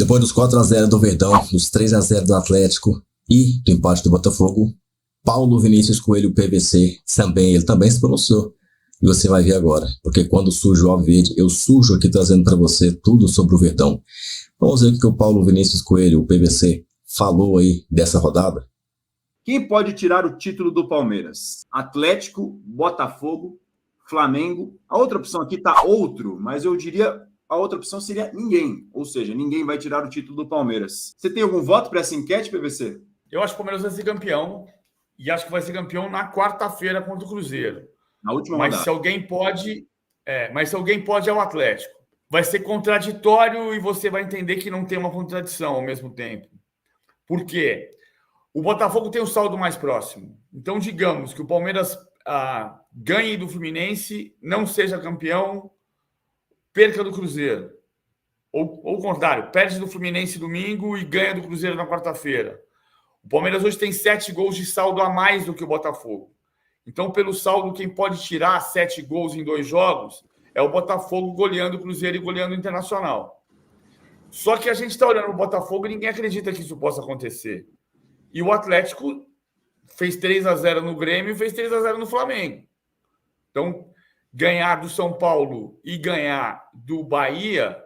Depois dos 4-0 do Verdão, dos 3-0 do Atlético e do empate do Botafogo, Paulo Vinícius Coelho, PVC, ele também se pronunciou. E você vai ver agora, porque quando surge o Alviverde, eu sujo aqui trazendo para você tudo sobre o Verdão. Vamos ver o que o Paulo Vinícius Coelho, o PVC, falou aí dessa rodada. Quem pode tirar o título do Palmeiras? Atlético, Botafogo, Flamengo. A outra opção aqui tá outro, mas eu diria a outra opção seria ninguém. Ou seja, ninguém vai tirar o título do Palmeiras. Você tem algum voto para essa enquete, PVC? Eu acho que o Palmeiras vai ser campeão. E acho que vai ser campeão na quarta-feira contra o Cruzeiro. Na última rodada. Mas se alguém pode é o Atlético. Vai ser contraditório e você vai entender que não tem uma contradição ao mesmo tempo. Por quê? O Botafogo tem um saldo mais próximo. Então, digamos que o Palmeiras ganhe do Fluminense, não seja campeão, perca do Cruzeiro. Ou o contrário, perde do Fluminense domingo e ganha do Cruzeiro na quarta-feira. O Palmeiras hoje tem 7 gols de saldo a mais do que o Botafogo. Então, pelo saldo, quem pode tirar 7 gols em 2 jogos é o Botafogo goleando o Cruzeiro e goleando o Internacional. Só que a gente está olhando o Botafogo e ninguém acredita que isso possa acontecer. E o Atlético fez 3-0 no Grêmio e fez 3-0 no Flamengo. Então, ganhar do São Paulo e ganhar do Bahia,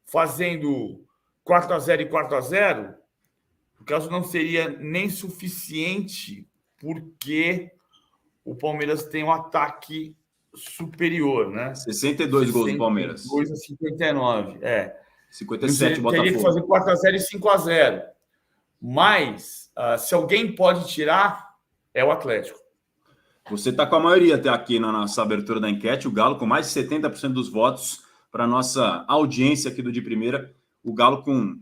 fazendo 4-0 e 4-0, no caso não seria nem suficiente, porque o Palmeiras tem um ataque superior, né? 62 gols do Palmeiras. 62 a 59, 57 o Botafogo. Teria que fazer 4-0 e 5-0. Mas, se alguém pode tirar, é o Atlético. Você está com a maioria até aqui na nossa abertura da enquete. O Galo com mais de 70% dos votos para a nossa audiência aqui do De Primeira. O Galo com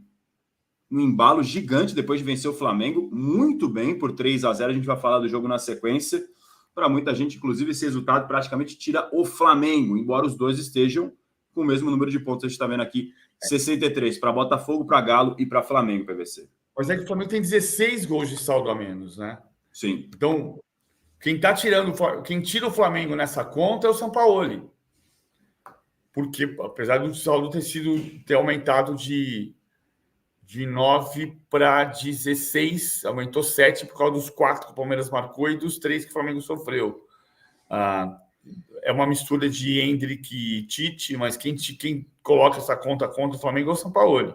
um embalo gigante depois de vencer o Flamengo. Muito bem, por 3-0. A gente vai falar do jogo na sequência. Para muita gente, inclusive, esse resultado praticamente tira o Flamengo, embora os dois estejam com o mesmo número de pontos. A gente está vendo aqui 63 para Botafogo, para Galo e para Flamengo, PVC. Mas é que o Flamengo tem 16 gols de saldo a menos, né? Sim. Então, quem tira o Flamengo nessa conta é o Sampaoli. Porque, apesar do saldo ter aumentado de 9 para 16, aumentou 7 por causa dos 4 que o Palmeiras marcou e dos 3 que o Flamengo sofreu. É uma mistura de Endrick e Tite, mas quem coloca essa conta contra o Flamengo é o Sampaoli.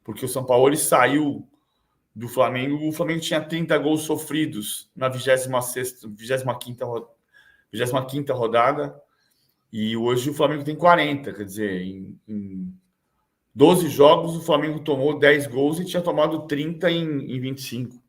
Porque o Sampaoli saiu do Flamengo, o Flamengo tinha 30 gols sofridos na 25ª rodada, e hoje o Flamengo tem 40, quer dizer, em 12 jogos o Flamengo tomou 10 gols e tinha tomado 30 em 25.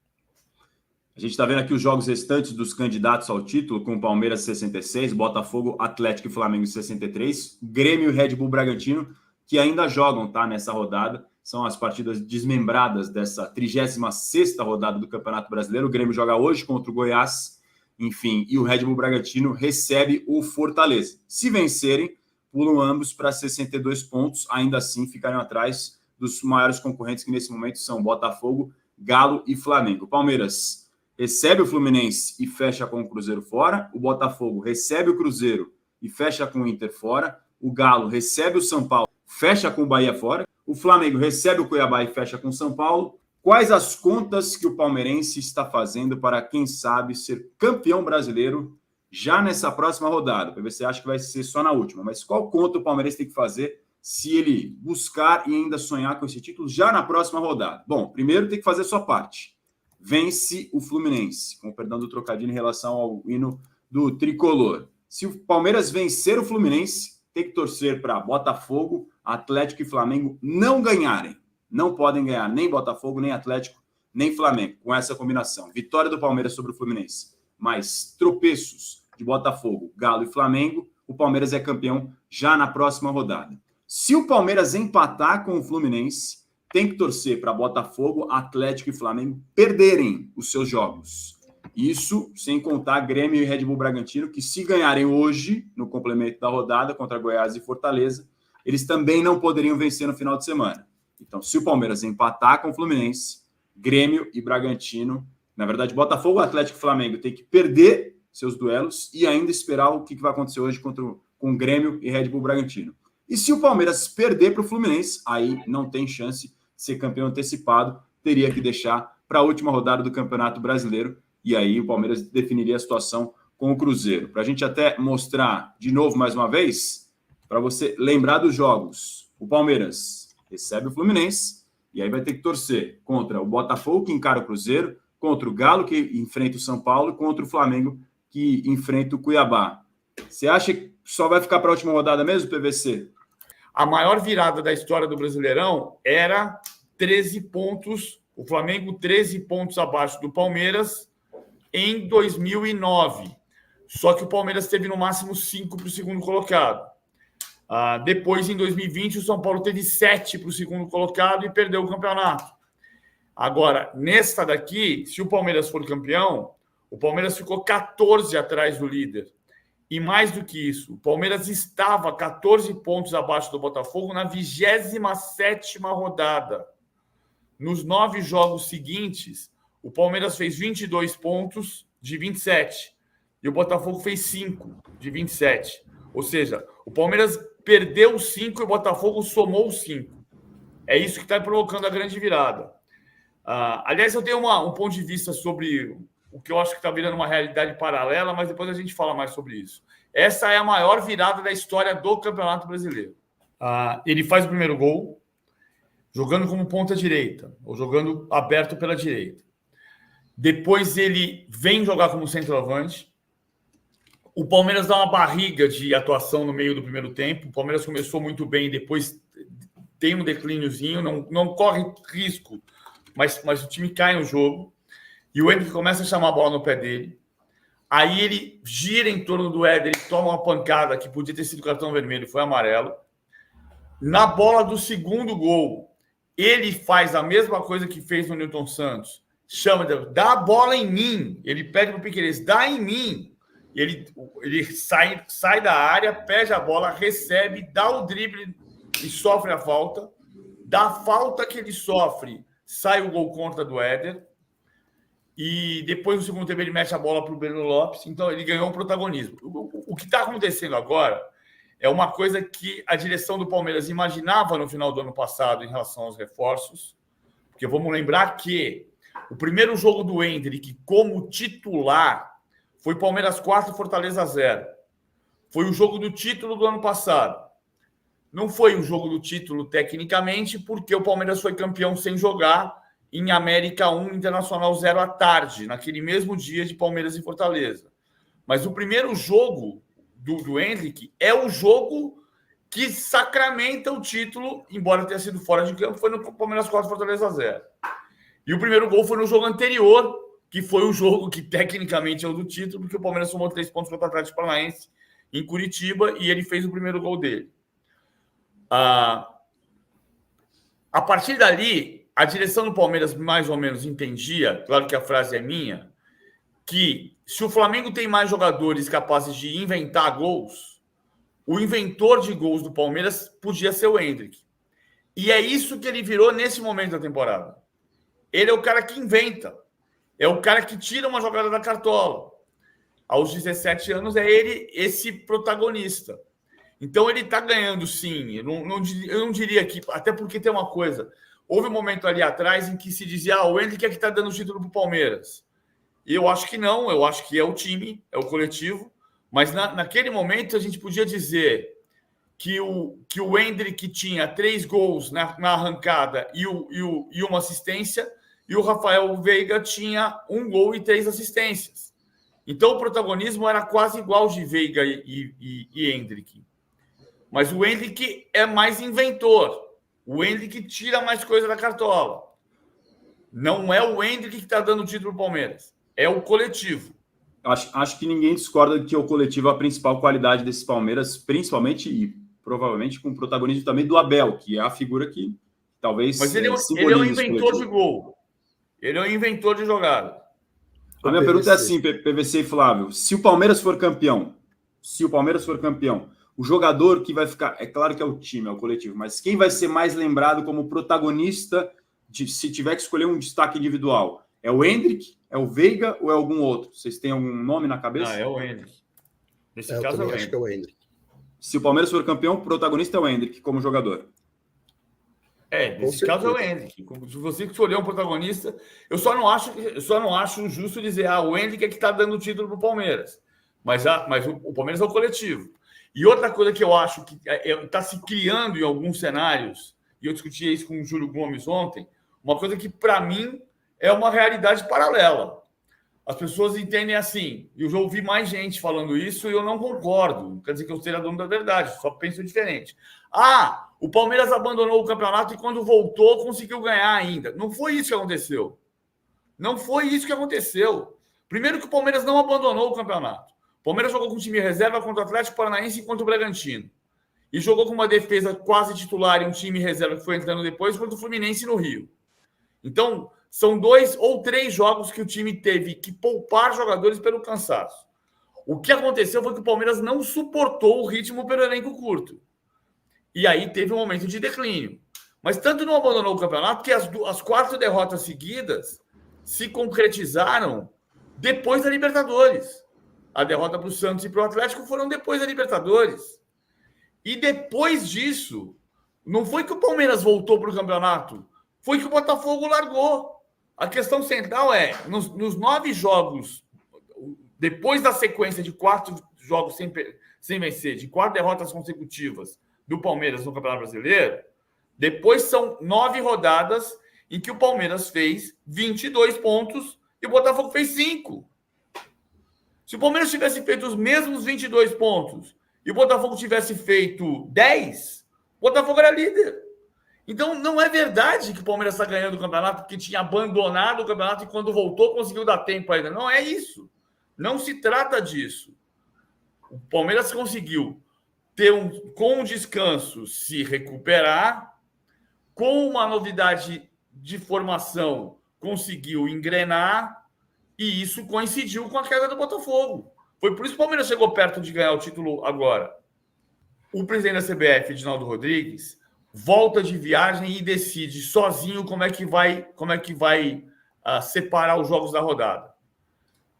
A gente está vendo aqui os jogos restantes dos candidatos ao título, com o Palmeiras 66, Botafogo, Atlético e Flamengo 63, Grêmio e Red Bull Bragantino, que ainda jogam, tá, nessa rodada. São as partidas desmembradas dessa 36ª rodada do Campeonato Brasileiro. O Grêmio joga hoje contra o Goiás, enfim, e o Red Bull Bragantino recebe o Fortaleza. Se vencerem, pulam ambos para 62 pontos, ainda assim ficariam atrás dos maiores concorrentes que nesse momento são Botafogo, Galo e Flamengo. O Palmeiras recebe o Fluminense e fecha com o Cruzeiro fora. O Botafogo recebe o Cruzeiro e fecha com o Inter fora. O Galo recebe o São Paulo, fecha com o Bahia fora. O Flamengo recebe o Cuiabá e fecha com o São Paulo. Quais as contas que o palmeirense está fazendo para, quem sabe, ser campeão brasileiro já nessa próxima rodada? Para ver se acha que vai ser só na última. Mas qual conta o palmeirense tem que fazer se ele buscar e ainda sonhar com esse título já na próxima rodada? Bom, primeiro tem que fazer a sua parte. Vence o Fluminense, com perdão do trocadilho em relação ao hino do tricolor. Se o Palmeiras vencer o Fluminense, tem que torcer para Botafogo, Atlético e Flamengo não ganharem. Não podem ganhar nem Botafogo, nem Atlético, nem Flamengo, com essa combinação. Vitória do Palmeiras sobre o Fluminense, mais tropeços de Botafogo, Galo e Flamengo, o Palmeiras é campeão já na próxima rodada. Se o Palmeiras empatar com o Fluminense, tem que torcer para Botafogo, Atlético e Flamengo perderem os seus jogos. Isso sem contar Grêmio e Red Bull Bragantino, que se ganharem hoje, no complemento da rodada contra Goiás e Fortaleza, eles também não poderiam vencer no final de semana. Então, se o Palmeiras empatar com o Fluminense, Grêmio e Bragantino, na verdade, Botafogo, Atlético e Flamengo tem que perder seus duelos e ainda esperar o que vai acontecer hoje com Grêmio e Red Bull Bragantino. E se o Palmeiras perder para o Fluminense, aí não tem chance ser campeão antecipado, teria que deixar para a última rodada do Campeonato Brasileiro, e aí o Palmeiras definiria a situação com o Cruzeiro. Para a gente até mostrar de novo, mais uma vez, para você lembrar dos jogos, o Palmeiras recebe o Fluminense, e aí vai ter que torcer contra o Botafogo, que encara o Cruzeiro, contra o Galo, que enfrenta o São Paulo, e contra o Flamengo, que enfrenta o Cuiabá. Você acha que só vai ficar para a última rodada mesmo, PVC? A maior virada da história do Brasileirão era 13 pontos, o Flamengo 13 pontos abaixo do Palmeiras em 2009. Só que o Palmeiras teve no máximo 5 para o segundo colocado. Depois, em 2020, o São Paulo teve 7 para o segundo colocado e perdeu o campeonato. Agora, nesta daqui, se o Palmeiras for campeão, o Palmeiras ficou 14 atrás do líder. E mais do que isso, o Palmeiras estava 14 pontos abaixo do Botafogo na 27ª rodada. Nos 9 jogos seguintes, o Palmeiras fez 22 pontos de 27. E o Botafogo fez 5 de 27. Ou seja, o Palmeiras perdeu 5 e o Botafogo somou 5. É isso que está provocando a grande virada. Aliás, eu tenho um ponto de vista sobre o que eu acho que está virando uma realidade paralela, mas depois a gente fala mais sobre isso. Essa é a maior virada da história do Campeonato Brasileiro. Ele faz o primeiro gol jogando como ponta direita, ou jogando aberto pela direita. Depois ele vem jogar como centroavante. O Palmeiras dá uma barriga de atuação no meio do primeiro tempo. O Palmeiras começou muito bem, depois tem um declíniozinho, não corre risco, mas o time cai no jogo. E o Henrique começa a chamar a bola no pé dele. Aí ele gira em torno do Éder, ele toma uma pancada que podia ter sido cartão vermelho, foi amarelo. Na bola do segundo gol, ele faz a mesma coisa que fez no Newton Santos. Chama, dá a bola em mim. Ele pede para o Piquerez, dá em mim. Ele sai da área, pede a bola, recebe, dá o drible e sofre a falta. Da falta que ele sofre, sai o gol contra do Éder. E depois, no segundo tempo, ele mete a bola para o Breno Lopes. Então, ele ganhou um protagonismo. O que está acontecendo agora é uma coisa que a direção do Palmeiras imaginava no final do ano passado em relação aos reforços. Porque vamos lembrar que o primeiro jogo do Endrick como titular foi Palmeiras 4, Fortaleza 0. Foi o jogo do título do ano passado. Não foi o jogo do título tecnicamente, porque o Palmeiras foi campeão sem jogar em América 1, Internacional 0 à tarde, naquele mesmo dia de Palmeiras e Fortaleza. Mas o primeiro jogo do Endrick é o jogo que sacramenta o título, embora tenha sido fora de campo, foi no Palmeiras 4, Fortaleza 0. E o primeiro gol foi no jogo anterior, que foi o jogo que tecnicamente é o do título, porque o Palmeiras somou 3 pontos contra o Atlético Paranaense em Curitiba e ele fez o primeiro gol dele. A partir dali, a direção do Palmeiras mais ou menos entendia, claro que a frase é minha, que se o Flamengo tem mais jogadores capazes de inventar gols, o inventor de gols do Palmeiras podia ser o Endrick. E é isso que ele virou nesse momento da temporada. Ele é o cara que inventa. É o cara que tira uma jogada da cartola. Aos 17 anos é ele esse protagonista. Então ele está ganhando sim. Eu não diria que... Até porque tem uma coisa... Houve um momento ali atrás em que se dizia o Endrick é que está dando o título para o Palmeiras. E eu acho que não, eu acho que é o time, é o coletivo. Mas naquele momento a gente podia dizer que o Endrick tinha 3 gols na arrancada e uma assistência, e o Rafael Veiga tinha 1 gol e 3 assistências. Então o protagonismo era quase igual de Veiga e Endrick. Mas o Endrick é mais inventor. O Endrick tira mais coisa da cartola. Não é o Endrick que está dando o título para o Palmeiras. É o coletivo. Acho que ninguém discorda de que o coletivo é a principal qualidade desses Palmeiras, principalmente e provavelmente com o protagonismo também do Abel, que é a figura que talvez... Mas ele é um inventor de gol. Ele é um inventor de jogada. A minha pergunta é assim, PVC e Flávio. Se o Palmeiras for campeão, o jogador que vai ficar... É claro que é o time, é o coletivo, mas quem vai ser mais lembrado como protagonista se tiver que escolher um destaque individual? É o Endrick, é o Veiga ou é algum outro? Vocês têm algum nome na cabeça? É o Endrick. Nesse caso, eu acho que é o Endrick. Se o Palmeiras for campeão, o protagonista é o Endrick como jogador. Nesse caso é o Hendrick. Se você escolher um protagonista, eu só não acho justo dizer o Hendrick é que está dando o título para o Palmeiras. Mas o Palmeiras é o coletivo. E outra coisa que eu acho que está se criando em alguns cenários, e eu discuti isso com o Júlio Gomes ontem, uma coisa que, para mim, é uma realidade paralela. As pessoas entendem assim, eu já ouvi mais gente falando isso e eu não concordo. Não quer dizer que eu seja dono da verdade, só penso diferente. O Palmeiras abandonou o campeonato e quando voltou conseguiu ganhar ainda. Não foi isso que aconteceu. Não foi isso que aconteceu. Primeiro que o Palmeiras não abandonou o campeonato. O Palmeiras jogou com o time reserva contra o Atlético Paranaense e contra o Bragantino. E jogou com uma defesa quase titular e um time reserva que foi entrando depois contra o Fluminense no Rio. Então, são 2 ou 3 jogos que o time teve que poupar jogadores pelo cansaço. O que aconteceu foi que o Palmeiras não suportou o ritmo pelo elenco curto. E aí teve um momento de declínio. Mas tanto não abandonou o campeonato que as 4 derrotas seguidas se concretizaram depois da Libertadores. A derrota para o Santos e para o Atlético foram depois da Libertadores. E depois disso, não foi que o Palmeiras voltou para o campeonato, foi que o Botafogo largou. A questão central é, nos 9 jogos, depois da sequência de 4 jogos sem vencer, de 4 derrotas consecutivas do Palmeiras no Campeonato Brasileiro, depois são 9 rodadas em que o Palmeiras fez 22 pontos e o Botafogo fez 5. Se o Palmeiras tivesse feito os mesmos 22 pontos e o Botafogo tivesse feito 10, o Botafogo era líder. Então, não é verdade que o Palmeiras está ganhando o campeonato porque tinha abandonado o campeonato e quando voltou conseguiu dar tempo ainda. Não é isso. Não se trata disso. O Palmeiras conseguiu com o descanso, se recuperar, com uma novidade de formação, conseguiu engrenar e isso coincidiu com a queda do Botafogo. Foi por isso que o Palmeiras chegou perto de ganhar o título agora. O presidente da CBF, Edinaldo Rodrigues, volta de viagem e decide sozinho como é que vai separar os jogos da rodada.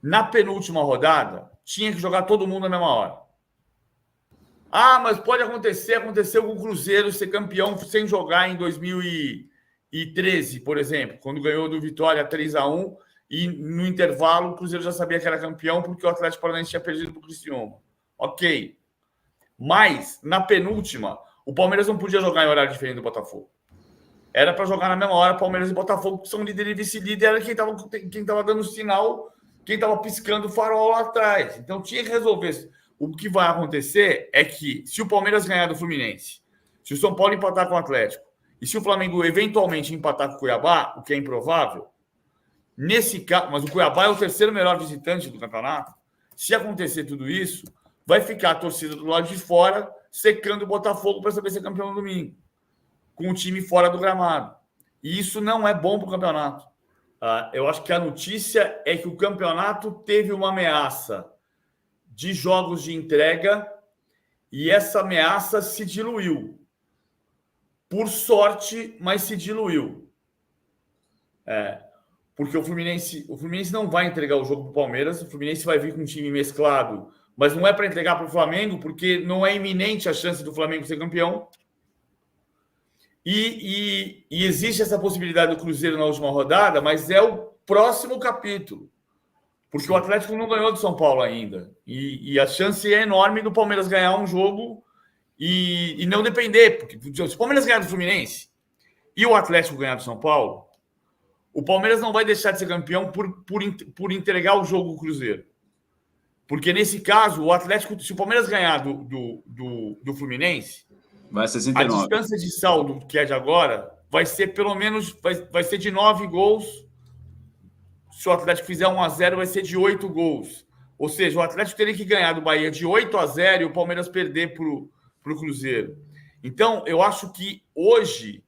Na penúltima rodada, tinha que jogar todo mundo na mesma hora. Mas pode acontecer, aconteceu com o Cruzeiro ser campeão sem jogar em 2013, por exemplo, quando ganhou do Vitória 3-1 e no intervalo o Cruzeiro já sabia que era campeão porque o Atlético Paranaense tinha perdido para o Criciúma. Ok. Mas, na penúltima, o Palmeiras não podia jogar em horário diferente do Botafogo. Era para jogar na mesma hora, Palmeiras e Botafogo, que são líder e vice-líder, era quem estava dando sinal, quem estava piscando o farol lá atrás. Então, tinha que resolver. O que vai acontecer é que, se o Palmeiras ganhar do Fluminense, se o São Paulo empatar com o Atlético, e se o Flamengo eventualmente empatar com o Cuiabá, o que é improvável, nesse caso, mas o Cuiabá é o terceiro melhor visitante do campeonato, se acontecer tudo isso, vai ficar a torcida do lado de fora secando o Botafogo para saber se é campeão no domingo, com o time fora do gramado. E isso não é bom para o campeonato. Eu acho que a notícia é que o campeonato teve uma ameaça de jogos de entrega e essa ameaça se diluiu. Por sorte, mas se diluiu. Porque o Fluminense não vai entregar o jogo para o Palmeiras, o Fluminense vai vir com um time mesclado, mas não é para entregar para o Flamengo, porque não é iminente a chance do Flamengo ser campeão. E existe essa possibilidade do Cruzeiro na última rodada, mas é o próximo capítulo. Porque o Atlético não ganhou do São Paulo ainda. E a chance é enorme do Palmeiras ganhar um jogo e não depender. Porque se o Palmeiras ganhar do Fluminense e o Atlético ganhar do São Paulo, o Palmeiras não vai deixar de ser campeão por entregar o jogo ao Cruzeiro. Porque, nesse caso, o Atlético, se o Palmeiras ganhar do Fluminense, vai a 69. A distância de saldo, que é de agora, vai ser pelo menos vai ser de 9 gols. Se o Atlético fizer 1-0, vai ser de 8 gols. Ou seja, o Atlético teria que ganhar do Bahia de 8-0 e o Palmeiras perder para o Cruzeiro. Então, eu acho que hoje,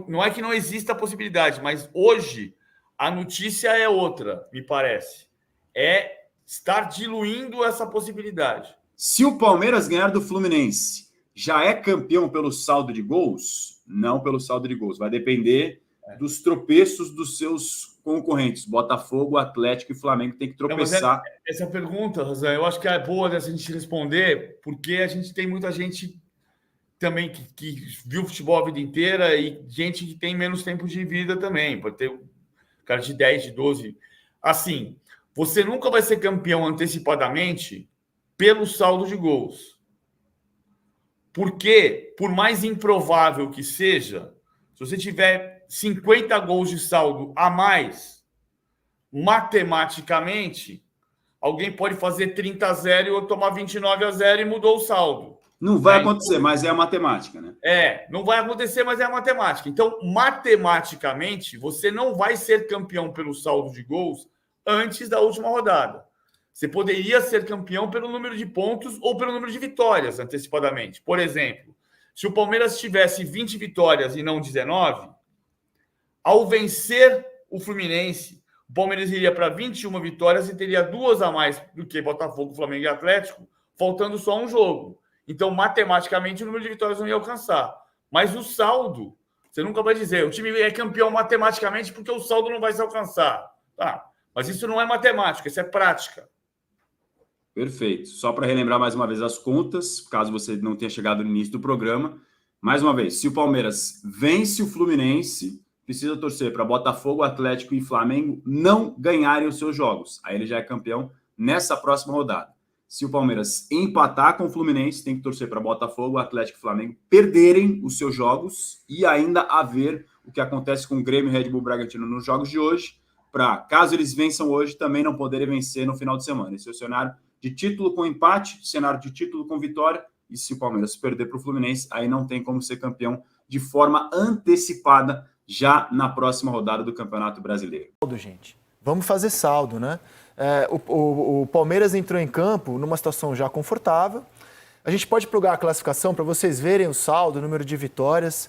não é que não exista a possibilidade, mas hoje a notícia é outra, me parece. É estar diluindo essa possibilidade. Se o Palmeiras ganhar do Fluminense, já é campeão pelo saldo de gols? Não pelo saldo de gols. Vai depender dos tropeços dos seus concorrentes. Botafogo, Atlético e Flamengo tem que tropeçar. Essa pergunta, Razan, eu acho que é boa dessa gente responder, porque a gente tem muita gente também que viu futebol a vida inteira e gente que tem menos tempo de vida também. Pode ter cara de 10, de 12. Assim, você nunca vai ser campeão antecipadamente pelo saldo de gols. Porque, por mais improvável que seja, se você tiver 50 gols de saldo a mais, matematicamente, alguém pode fazer 30-0 ou tomar 29-0 e mudou o saldo. Não vai acontecer, mas é a matemática, né? Não vai acontecer, mas é a matemática. Então, matematicamente, você não vai ser campeão pelo saldo de gols antes da última rodada. Você poderia ser campeão pelo número de pontos ou pelo número de vitórias antecipadamente. Por exemplo, se o Palmeiras tivesse 20 vitórias e não 19, ao vencer o Fluminense, o Palmeiras iria para 21 vitórias e teria 2 a mais do que Botafogo, Flamengo e Atlético, faltando só um jogo. Então, matematicamente, o número de vitórias não ia alcançar. Mas o saldo, você nunca vai dizer, o time é campeão matematicamente porque o saldo não vai se alcançar. Tá, mas isso não é matemática, isso é prática. Perfeito. Só para relembrar mais uma vez as contas, caso você não tenha chegado no início do programa. Mais uma vez, se o Palmeiras vence o Fluminense, precisa torcer para Botafogo, Atlético e Flamengo não ganharem os seus jogos. Aí ele já é campeão nessa próxima rodada. Se o Palmeiras empatar com o Fluminense, tem que torcer para Botafogo, Atlético e Flamengo perderem os seus jogos e ainda haver o que acontece com o Grêmio e Red Bull Bragantino nos jogos de hoje, para, caso eles vençam hoje, também não poderem vencer no final de semana. Esse é o cenário de título com empate, cenário de título com vitória, e se o Palmeiras perder para o Fluminense, aí não tem como ser campeão de forma antecipada já na próxima rodada do Campeonato Brasileiro. Gente, vamos fazer saldo, né? O Palmeiras entrou em campo numa situação já confortável. A gente pode plugar a classificação para vocês verem o saldo, o número de vitórias.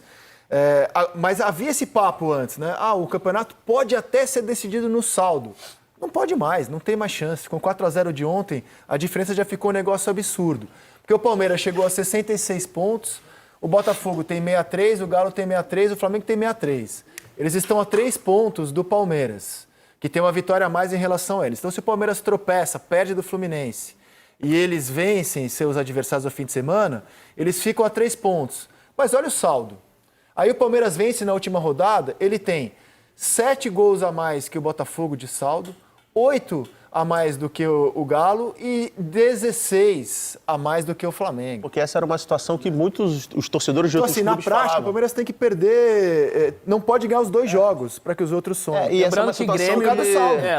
Mas havia esse papo antes, né? O campeonato pode até ser decidido no saldo. Não pode mais, não tem mais chance. Com 4-0 de ontem, a diferença já ficou um negócio absurdo. Porque o Palmeiras chegou a 66 pontos, o Botafogo tem 63, o Galo tem 63, o Flamengo tem 63. Eles estão a 3 pontos do Palmeiras, que tem uma vitória a mais em relação a eles. Então, se o Palmeiras tropeça, perde do Fluminense, e eles vencem seus adversários ao fim de semana, eles ficam a 3 pontos. Mas olha o saldo. Aí o Palmeiras vence na última rodada, ele tem 7 gols a mais que o Botafogo de saldo, 8 a mais do que o Galo e 16 a mais do que o Flamengo. Porque essa era uma situação que muitos os torcedores de outros clubes clubes na prática, falavam. O Palmeiras tem que perder, não pode ganhar os 2 jogos para que os outros somem.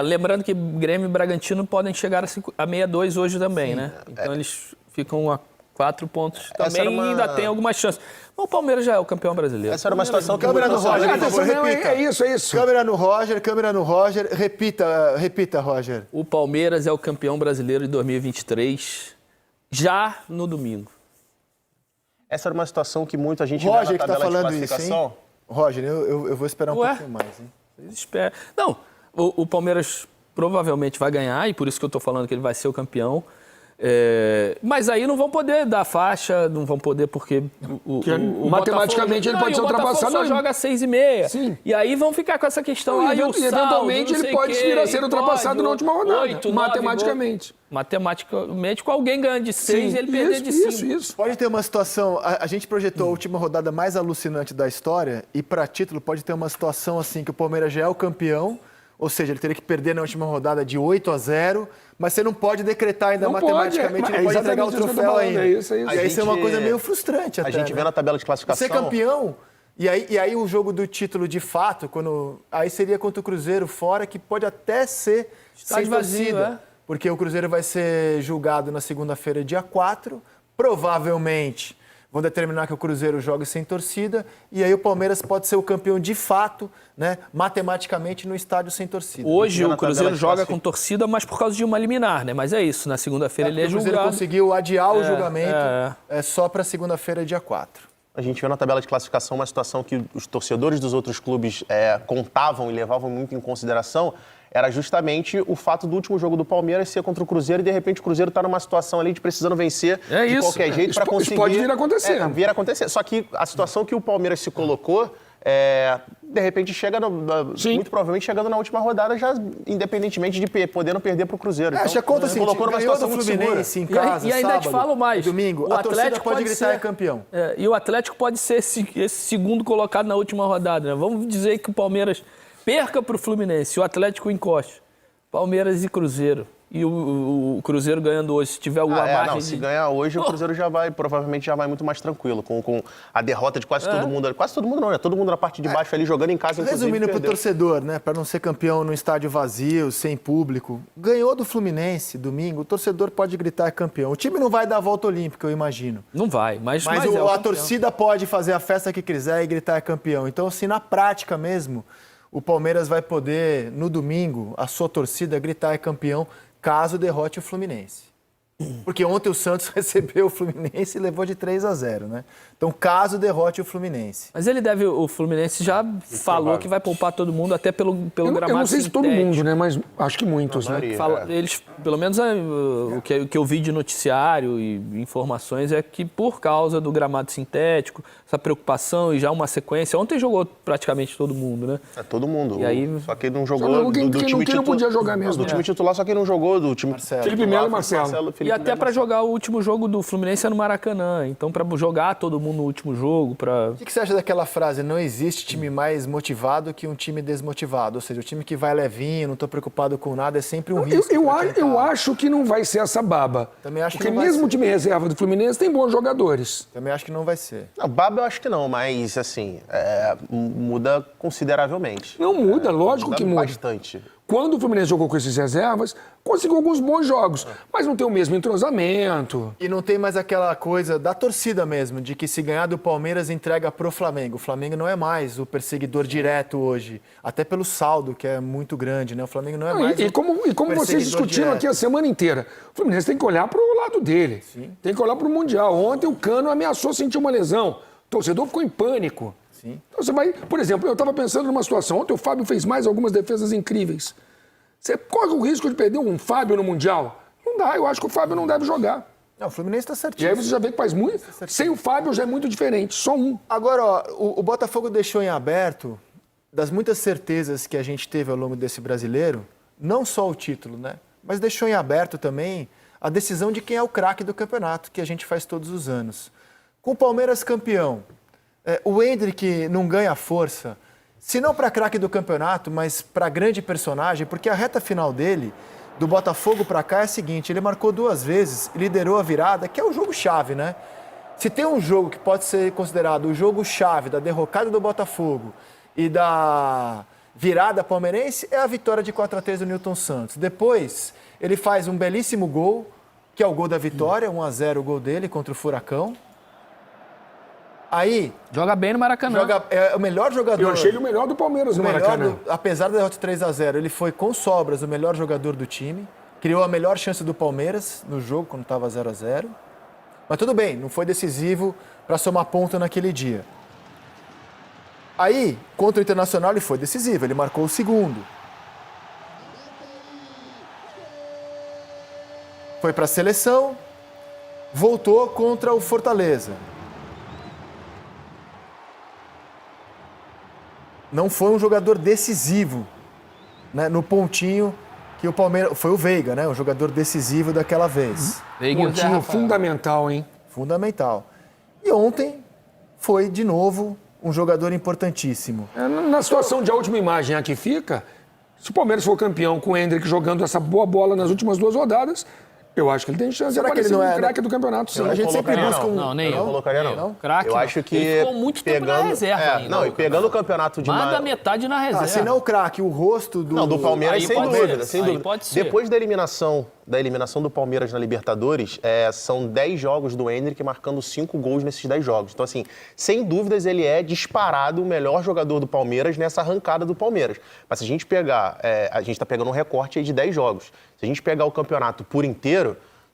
Lembrando que Grêmio e Bragantino podem chegar a 62 hoje também, né? Então eles ficam a 4 pontos também e ainda tem alguma chance. O Palmeiras já é o campeão brasileiro. Essa era uma situação que... Câmera no Roger, por favor, repita. É isso. Câmera no Roger, repita, Roger. O Palmeiras é o campeão brasileiro de 2023, já no domingo. Essa era uma situação que muita gente Roger vê na tabela que tá falando de classificação. Isso, hein? Roger, eu vou esperar um pouquinho mais, hein? Espera. Não, o Palmeiras provavelmente vai ganhar, e por isso que eu estou falando que ele vai ser o campeão. Mas aí não vão poder dar faixa, não vão poder porque o matematicamente ele pode ser ultrapassado. O Botafogo só joga 6,5. Sim. E aí vão ficar com essa questão. Eventualmente ele pode vir a ser ultrapassado na última rodada. 8, matematicamente. Matematicamente, com alguém ganhando de 6 e ele perder de 5. Isso. Pode ter uma situação, a gente projetou a última rodada mais alucinante da história e para título pode ter uma situação assim que o Palmeiras já é o campeão, ou seja, ele teria que perder na última rodada de 8-0, mas você não pode decretar ainda matematicamente, não pode entregar o troféu ainda. Isso. E aí isso é uma coisa meio frustrante até. A gente vê na tabela de classificação... Ser campeão, e aí o jogo do título de fato, aí seria contra o Cruzeiro fora, que pode até ser sem torcida. Porque o Cruzeiro vai ser julgado na segunda-feira, dia 4, provavelmente vão determinar que o Cruzeiro jogue sem torcida, e aí o Palmeiras pode ser o campeão de fato, né, matematicamente, no estádio sem torcida. Hoje o Cruzeiro joga com torcida, mas por causa de uma liminar, né? Mas é isso, na segunda-feira ele é julgado. O Cruzeiro conseguiu adiar o julgamento só para segunda-feira, dia 4. A gente vê na tabela de classificação uma situação que os torcedores dos outros clubes contavam e levavam muito em consideração, era justamente o fato do último jogo do Palmeiras ser contra o Cruzeiro e, de repente, o Cruzeiro está numa situação ali de precisando vencer de qualquer jeito para conseguir... Isso pode vir a acontecer. Vir a acontecer. Só que a situação que o Palmeiras se colocou De repente chega, muito provavelmente chegando na última rodada, já independentemente de podendo perder para o Cruzeiro. Então, já conta assim, colocou numa situação do muito Fluminense segura. em casa, e ainda sábado, te falo mais. Domingo, o a torcida Atlético pode gritar é campeão. E o Atlético pode ser esse segundo colocado na última rodada. Né? Vamos dizer que o Palmeiras perca para o Fluminense, o Atlético encoste. Palmeiras e Cruzeiro. E o Cruzeiro ganhando hoje, se tiver alguma margem... Se ganhar hoje, o Cruzeiro provavelmente já vai muito mais tranquilo, com a derrota de quase todo mundo. Quase todo mundo não, né? Todo mundo na parte de baixo ali, jogando em casa, inclusive. Resumindo para o torcedor, né? Para não ser campeão no estádio vazio, sem público. Ganhou do Fluminense domingo, o torcedor pode gritar é campeão. O time não vai dar a volta olímpica, eu imagino. Não vai, mas a torcida pode fazer a festa que quiser e gritar é campeão. Então, assim, na prática mesmo, o Palmeiras vai poder, no domingo, a sua torcida gritar é campeão, caso derrote o Fluminense. Porque ontem o Santos recebeu o Fluminense e levou de 3-0, né? Então, caso derrote o Fluminense. Mas o Fluminense já falou que vai poupar todo mundo, até pelo gramado. Eu não sei se todo sintético. mundo, né? Mas acho que muitos, né? Eles, pelo menos o que eu vi de noticiário e informações é que por causa do gramado sintético, essa preocupação e já uma sequência. Ontem jogou praticamente todo mundo, né? Todo mundo. E aí, só que não jogou Só do time não titular. podia jogar mesmo. Do time titular, só que não jogou do time Felipe Melo e Marcelo. E até para jogar o último jogo do Fluminense é no Maracanã. Então, para jogar todo mundo no último jogo, para... O que você acha daquela frase? Não existe time mais motivado que um time desmotivado. Ou seja, o time que vai levinho, não estou preocupado com nada, é sempre um risco. Eu acho que não vai ser essa baba. Também acho porque que não vai mesmo ser. O time reserva do Fluminense tem bons jogadores. Também acho que não vai ser. Não, baba eu acho que não, mas assim, muda consideravelmente. Não muda, lógico que muda. Bastante. Quando o Fluminense jogou com esses reservas, conseguiu alguns bons jogos, mas não tem o mesmo entrosamento. E não tem mais aquela coisa da torcida mesmo, de que se ganhar do Palmeiras entrega pro Flamengo. O Flamengo não é mais o perseguidor direto hoje, até pelo saldo, que é muito grande, né? O Flamengo não é mais E como vocês discutiram aqui a semana inteira, o Fluminense tem que olhar para o lado dele. Sim. Tem que olhar para o Mundial. Ontem o Cano ameaçou sentir uma lesão. O torcedor ficou em pânico. Sim. Então você vai, por exemplo, eu estava pensando numa situação, ontem o Fábio fez mais algumas defesas incríveis. Você corre o risco de perder um Fábio no Mundial? Não dá, eu acho que o Fábio não deve jogar. Não, o Fluminense está certinho. E aí você já vê que faz muito. Sem o Fábio já é muito diferente, só um. Agora, ó, o Botafogo deixou em aberto, das muitas certezas que a gente teve ao longo desse brasileiro, não só o título, né? Mas deixou em aberto também a decisão de quem é o craque do campeonato, que a gente faz todos os anos. Com o Palmeiras campeão, o Endrick não ganha força, se não para craque do campeonato, mas para grande personagem, porque a reta final dele, do Botafogo para cá, é a seguinte: ele marcou 2 vezes, liderou a virada, que é o jogo-chave, né? Se tem um jogo que pode ser considerado o jogo-chave da derrocada do Botafogo e da virada palmeirense, é a vitória de 4-3 do Nilton Santos. Depois, ele faz um belíssimo gol, que é o gol da vitória, 1-0 o gol dele contra o Furacão. Aí... Joga bem no Maracanã. É o melhor jogador... Eu achei ele o melhor do Palmeiras no Maracanã. Apesar da derrota 3-0, ele foi com sobras o melhor jogador do time. Criou a melhor chance do Palmeiras no jogo, quando estava 0-0. Mas tudo bem, não foi decisivo para somar ponto naquele dia. Aí, contra o Internacional, ele foi decisivo, ele marcou o segundo. Foi para a seleção, voltou contra o Fortaleza. Não foi um jogador decisivo, né, no pontinho que o Palmeiras... Foi o Veiga, né, o jogador decisivo daquela vez. Pontinho fundamental, hein? Fundamental. E ontem foi, de novo, um jogador importantíssimo. Na situação de a última imagem aqui fica, se o Palmeiras for campeão com o Endrick jogando essa boa bola nas últimas 2 rodadas, eu acho que ele tem chance de aparecer no craque do campeonato, sim. A gente sempre busca um... Não, nem eu. Não colocaria, não. Craque, eu acho que ele ficou muito tempo na reserva ainda. Não, e pegando o campeonato de... Mais da metade na reserva. se não o craque, o rosto do... Não, do Palmeiras, Aí sem pode dúvida. ser. Sem Aí dúvida. pode ser. Depois da eliminação do Palmeiras na Libertadores, são 10 jogos do Endrick marcando 5 gols nesses 10 jogos. Então, assim, sem dúvidas, ele é disparado o melhor jogador do Palmeiras nessa arrancada do Palmeiras. Mas se a gente pegar... a gente tá pegando um recorte aí de 10 jogos. Se a gente pegar o campeonato por inteiro...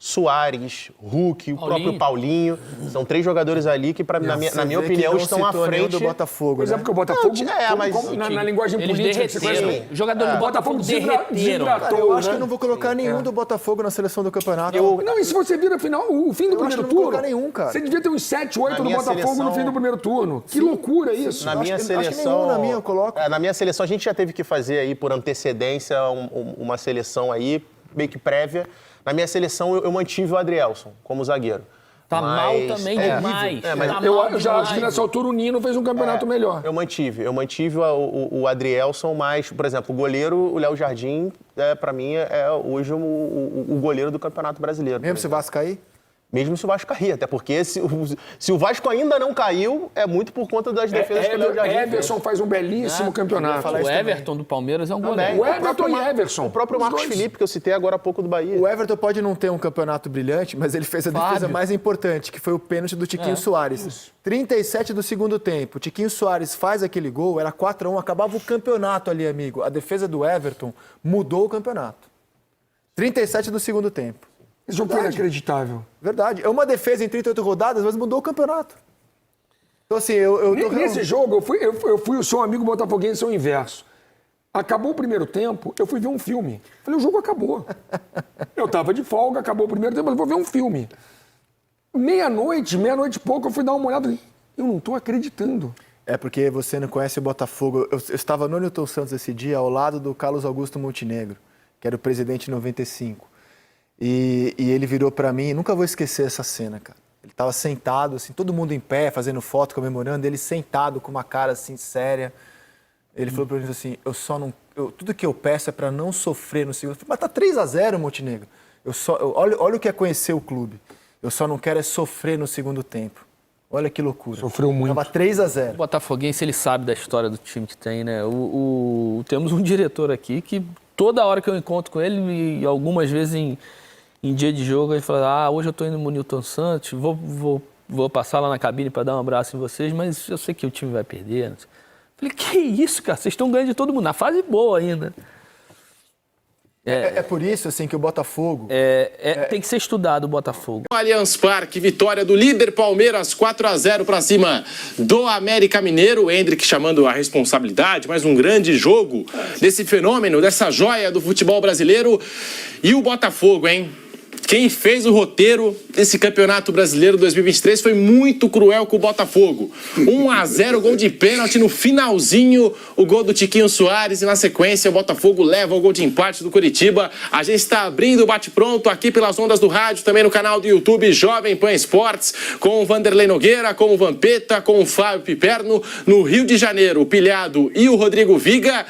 Suárez, Hulk, o próprio Paulinho. São 3 jogadores ali que, na minha opinião, estão à frente do Botafogo. Pois é, porque o Botafogo, mas na linguagem política, você conhece, os jogadores do Botafogo derreteram. Cara, eu acho que eu não vou colocar nenhum do Botafogo na seleção do campeonato. Não, e se você vira o fim do primeiro turno, não vou colocar nenhum, cara. Você devia ter uns 7, 8 do Botafogo no fim do primeiro turno. Que loucura isso. Na minha seleção, na minha eu coloco. Na minha seleção, a gente já teve que fazer aí, por antecedência, uma seleção aí, meio que prévia. Na minha seleção, eu mantive o Adrielson como zagueiro. Tá mal também demais. Eu já acho que nessa altura o Nino fez um campeonato melhor. Eu mantive o Adrielson, mas, por exemplo, o goleiro, o Léo Jardim, para mim, é hoje o goleiro do Campeonato Brasileiro. Mesmo se o Vasco cair? Mesmo se o Vasco cair, até porque se o Vasco ainda não caiu, é muito por conta das defesas que o Léo Jardim Everson faz um belíssimo campeonato. O Everton do Palmeiras é um goleiro. O Everton e Everson. O próprio Marcos Felipe, que eu citei agora há pouco do Bahia. O Everton pode não ter um campeonato brilhante, mas ele fez a defesa mais importante, que foi o pênalti do Tiquinho Soares. 37 do segundo tempo. O Tiquinho Soares faz aquele gol, era 4-1, acabava o campeonato ali, amigo. A defesa do Everton mudou o campeonato. 37 do segundo tempo. Esse jogo foi inacreditável. Verdade. É uma defesa em 38 rodadas, mas mudou o campeonato. Então, assim, Nesse jogo, eu fui o seu amigo botafoguense ao inverso. Acabou o primeiro tempo, eu fui ver um filme. Falei, o jogo acabou. Eu tava de folga, acabou o primeiro tempo, eu vou ver um filme. Meia-noite e pouco, eu fui dar uma olhada. Eu não tô acreditando. É porque você não conhece o Botafogo. Eu estava no Newton Santos esse dia, ao lado do Carlos Augusto Montenegro, que era o presidente em 95. E ele virou pra mim, nunca vou esquecer essa cena, cara. Ele tava sentado, assim, todo mundo em pé, fazendo foto, comemorando, ele sentado com uma cara, assim, séria. Ele falou pra mim assim, tudo que eu peço é pra não sofrer no segundo. Mas tá 3-0, Montenegro. Olha o que é conhecer o clube. Eu só não quero é sofrer no segundo tempo. Olha que loucura. Sofreu muito. Tava 3-0. O botafoguense, ele sabe da história do time que tem, né? Temos um diretor aqui que toda hora que eu encontro com ele, e algumas vezes em dia de jogo, ele fala, hoje eu tô indo no Newton Santos, vou passar lá na cabine para dar um abraço em vocês, mas eu sei que o time vai perder. Não sei. Falei, que isso, cara? Vocês estão ganhando de todo mundo, na fase boa ainda. É por isso, assim, que o Botafogo... Tem que ser estudado o Botafogo. Allianz Parque, vitória do líder Palmeiras, 4-0 para cima do América Mineiro. O Hendrick chamando a responsabilidade, mais um grande jogo desse fenômeno, dessa joia do futebol brasileiro. E o Botafogo, hein? Quem fez o roteiro desse Campeonato Brasileiro 2023 foi muito cruel com o Botafogo. 1-0, gol de pênalti no finalzinho, o gol do Tiquinho Soares e na sequência o Botafogo leva o gol de empate do Curitiba. A gente está abrindo o bate-pronto aqui pelas ondas do rádio, também no canal do YouTube Jovem Pan Esportes, com o Vanderlei Nogueira, com o Vampeta, com o Fábio Piperno, no Rio de Janeiro, o Pilhado e o Rodrigo Viga.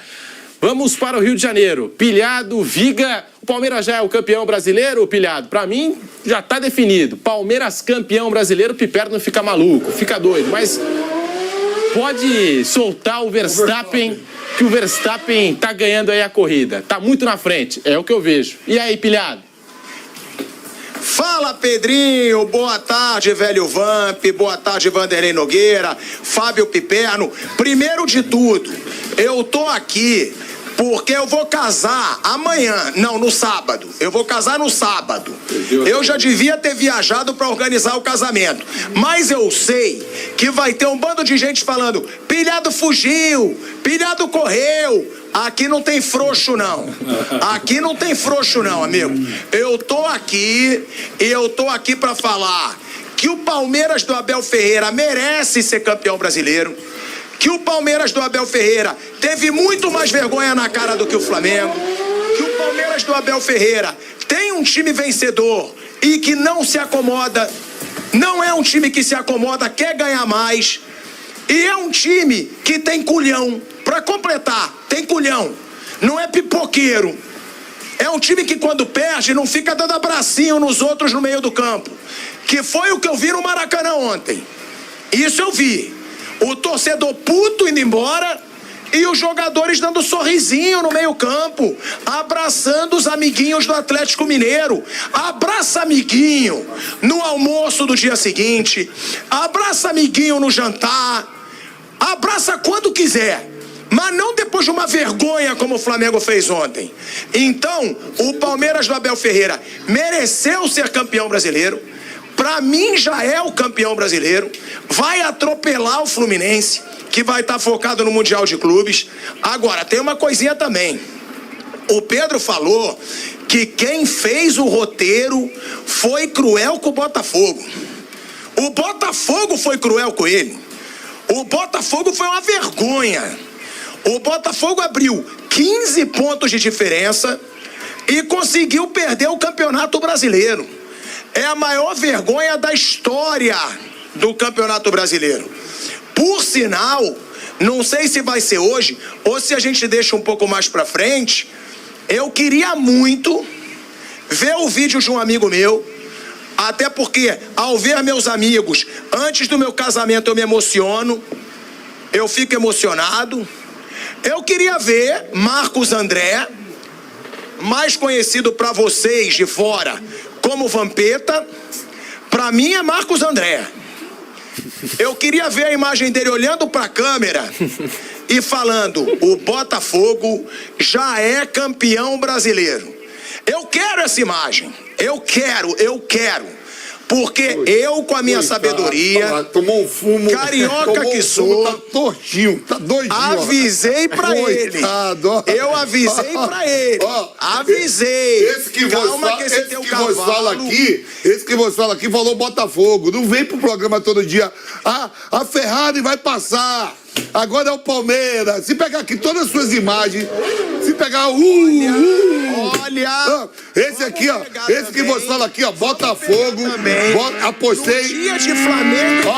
Vamos para o Rio de Janeiro. Pilhado, Viga. O Palmeiras já é o campeão brasileiro, Pilhado? Para mim, já está definido. Palmeiras campeão brasileiro, Piperno fica maluco, fica doido. Mas pode soltar o Verstappen, que o Verstappen está ganhando aí a corrida. Está muito na frente, é o que eu vejo. E aí, Pilhado? Fala, Pedrinho, boa tarde, velho Vamp, boa tarde, Vanderlei Nogueira, Fábio Piperno. Primeiro de tudo, eu tô aqui porque eu vou casar amanhã, não, no sábado. Eu vou casar no sábado. Eu já devia ter viajado para organizar o casamento, mas eu sei que vai ter um bando de gente falando: Pilhado fugiu, Pilhado correu. Aqui não tem frouxo, não. Aqui não tem frouxo, não, amigo. Eu tô aqui para falar que o Palmeiras do Abel Ferreira merece ser campeão brasileiro, que o Palmeiras do Abel Ferreira teve muito mais vergonha na cara do que o Flamengo, que o Palmeiras do Abel Ferreira tem um time vencedor e que não se acomoda, não é um time que se acomoda, quer ganhar mais, e é um time que tem culhão. Para completar, tem culhão, não é pipoqueiro. É um time que quando perde não fica dando abracinho nos outros no meio do campo, que foi o que eu vi no Maracanã ontem. Isso eu vi. O torcedor puto indo embora e os jogadores dando sorrisinho no meio campo, abraçando os amiguinhos do Atlético Mineiro. Abraça amiguinho no almoço do dia seguinte, abraça amiguinho no jantar, abraça quando quiser. Mas não depois de uma vergonha como o Flamengo fez ontem. Então, o Palmeiras do Abel Ferreira mereceu ser campeão brasileiro. Para mim já é o campeão brasileiro. Vai atropelar o Fluminense, que vai estar focado no Mundial de Clubes. Agora, tem uma coisinha também. O Pedro falou que quem fez o roteiro foi cruel com o Botafogo. O Botafogo foi cruel com ele. O Botafogo foi uma vergonha. O Botafogo abriu 15 pontos de diferença e conseguiu perder o Campeonato Brasileiro. É a maior vergonha da história do Campeonato Brasileiro. Por sinal, não sei se vai ser hoje ou se a gente deixa um pouco mais pra frente, eu queria muito ver o vídeo de um amigo meu, até porque ao ver meus amigos, antes do meu casamento eu me emociono, eu fico emocionado. Eu queria ver Marcos André, mais conhecido para vocês de fora como Vampeta, para mim é Marcos André. Eu queria ver a imagem dele olhando para a câmera e falando: o Botafogo já é campeão brasileiro. Eu quero essa imagem. Eu quero. Porque eu, com a minha sabedoria, tomou um fumo, carioca que sou, tá tortinho, tá doidinho. Avisei pra ele. Eu avisei pra ele. Avisei. Esse que você fala aqui falou Botafogo. Não vem pro programa todo dia. A Ferrari vai passar. Agora é o Palmeiras. Se pegar aqui todas as suas imagens, se pegar olha, esse aqui, ó, esse que você fala aqui, ó, Botafogo, apostei. No dia de Flamengo,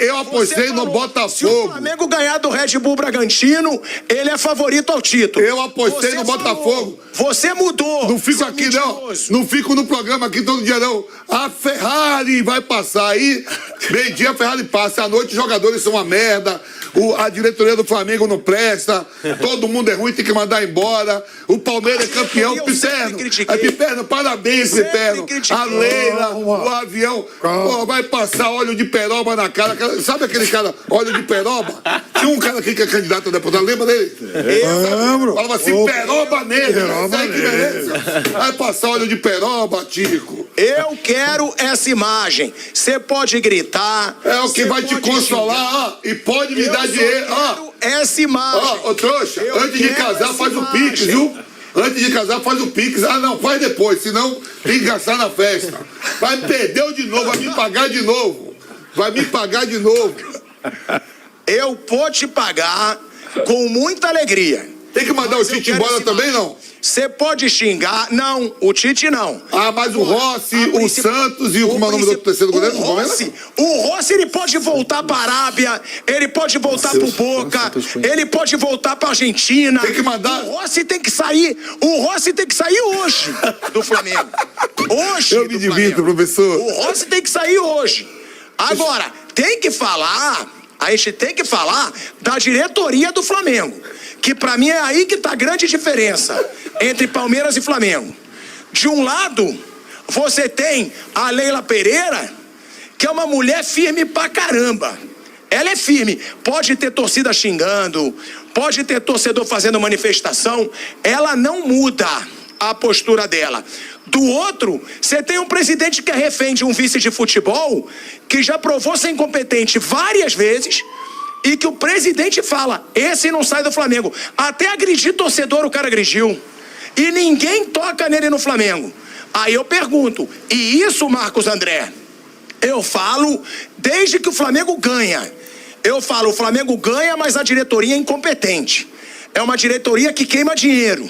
eu apostei no Botafogo. Se o Flamengo ganhar do Red Bull Bragantino, ele é favorito ao título. Eu apostei no Botafogo. Você mudou. Não fico aqui não fico no programa aqui todo dia não. A Ferrari vai passar aí, meio-dia a Ferrari passa, à noite os jogadores são uma merda, a diretoria do Flamengo não presta, todo mundo é ruim, tem que mandar embora, o Palmeiras é campeão, Piperno, parabéns, Piperno, a Leila, o avião, vai passar óleo de peroba na cara, sabe aquele cara, óleo de peroba? Tinha um cara aqui que é candidato a deputado, lembra dele? Lembro. Falava assim, peroba nele, vai passar óleo de peroba, Tico. Eu quero essa imagem, você pode gritar. É o que vai te consolar, e pode me dar dinheiro. Essa imagem. Ô, trouxa, antes de casar faz o Pix, viu? Antes de casar faz o Pix. Não, faz depois, senão tem que gastar na festa. Vai perder de novo, vai me pagar de novo. Eu vou te pagar com muita alegria. Tem que mandar o Tite embora também, não? Você pode xingar. Não, o Tite não. Mas o Rossi, o Santos e como é o nome do terceiro goleiro? O Rossi, ele pode voltar para a Arábia, ele pode voltar para o Boca, ele pode voltar para a Argentina. Tem que mandar. O Rossi tem que sair hoje do Flamengo. Hoje. Eu me divirto, professor. O Rossi tem que sair hoje. Agora, a gente tem que falar da diretoria do Flamengo. Que pra mim é aí que tá a grande diferença entre Palmeiras e Flamengo. De um lado, você tem a Leila Pereira, que é uma mulher firme pra caramba. Ela é firme. Pode ter torcida xingando, pode ter torcedor fazendo manifestação. Ela não muda a postura dela. Do outro, você tem um presidente que é refém de um vice de futebol, que já provou ser incompetente várias vezes, e que o presidente fala, esse não sai do Flamengo. Até agredir torcedor o cara agrediu. E ninguém toca nele no Flamengo. Aí eu pergunto, e isso, Marcos André? Eu falo desde que o Flamengo ganha. Eu falo, o Flamengo ganha, mas a diretoria é incompetente. É uma diretoria que queima dinheiro.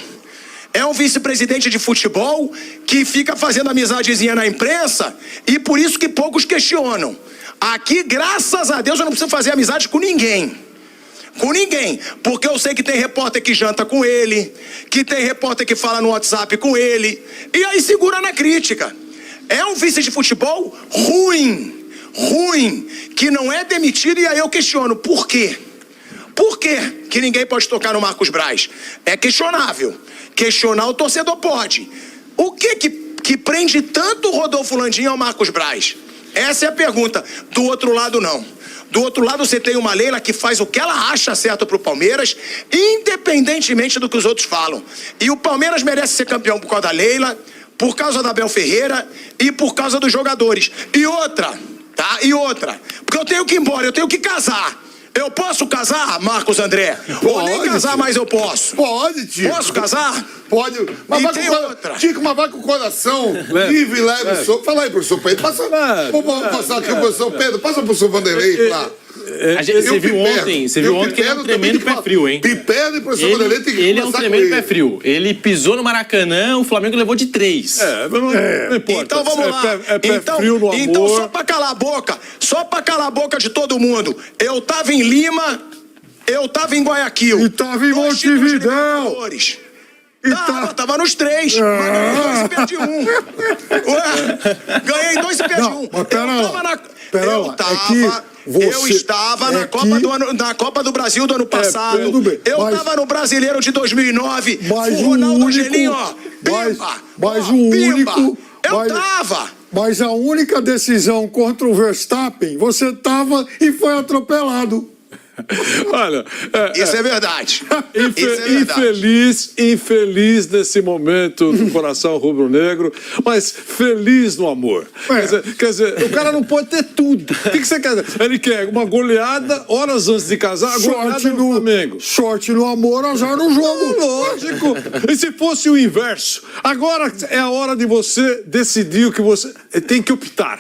É um vice-presidente de futebol que fica fazendo amizadezinha na imprensa e por isso que poucos questionam. Aqui, graças a Deus, eu não preciso fazer amizade com ninguém. Com ninguém. Porque eu sei que tem repórter que janta com ele, que tem repórter que fala no WhatsApp com ele. E aí segura na crítica. É um vice de futebol ruim, que não é demitido. E aí eu questiono, por quê? Por quê que ninguém pode tocar no Marcos Braz? É questionável. Questionar o torcedor pode. O que prende tanto o Rodolfo Landim ao Marcos Braz? Essa é a pergunta. Do outro lado, não. Do outro lado você tem uma Leila que faz o que ela acha certo pro Palmeiras, independentemente do que os outros falam. E o Palmeiras merece ser campeão por causa da Leila, por causa da Abel Ferreira e por causa dos jogadores. E outra, tá? E outra, porque eu tenho que ir embora, eu tenho que casar. Eu posso casar, Marcos André? Ou nem casar, mas eu posso. Pode, Tico. Posso casar? Pode. Mas E vai tem com outra. Tico, mas vai com o coração livre, leve, solto. Fala aí, professor Pedro. Vamos passar aqui o professor Pedro. Passa pro professor Vanderlei lá. Você viu ontem que ele é um tremendo pé frio, hein? Piperno e professor Vanderlei tem que Ele é um tremendo pé frio. Ele pisou no Maracanã, o Flamengo levou de 3. Não importa. Então vamos lá. É pé frio no amor. Então só pra calar a boca de todo mundo. Eu tava em Lima, eu tava em Guayaquil. E tava em Montevidéu. Tava nos 3. Ganhei 2 e perdi 1. Ganhei 2 e perdi 1. Eu estava na Copa do Brasil do ano passado. Eu estava no Brasileiro de 2009. O Ronaldo Angelim, ó. Eu tava. Mas a única decisão contra o Verstappen, você tava e foi atropelado. Olha, isso é verdade. Infeliz nesse momento do coração rubro-negro, mas feliz no amor. Quer dizer, o cara não pode ter tudo. O que você quer dizer? Ele quer uma goleada horas antes de casar, a goleada no Flamengo. Sorte no amor, azar no jogo. Lógico. E se fosse o inverso? Agora é a hora de você decidir o que você tem que optar.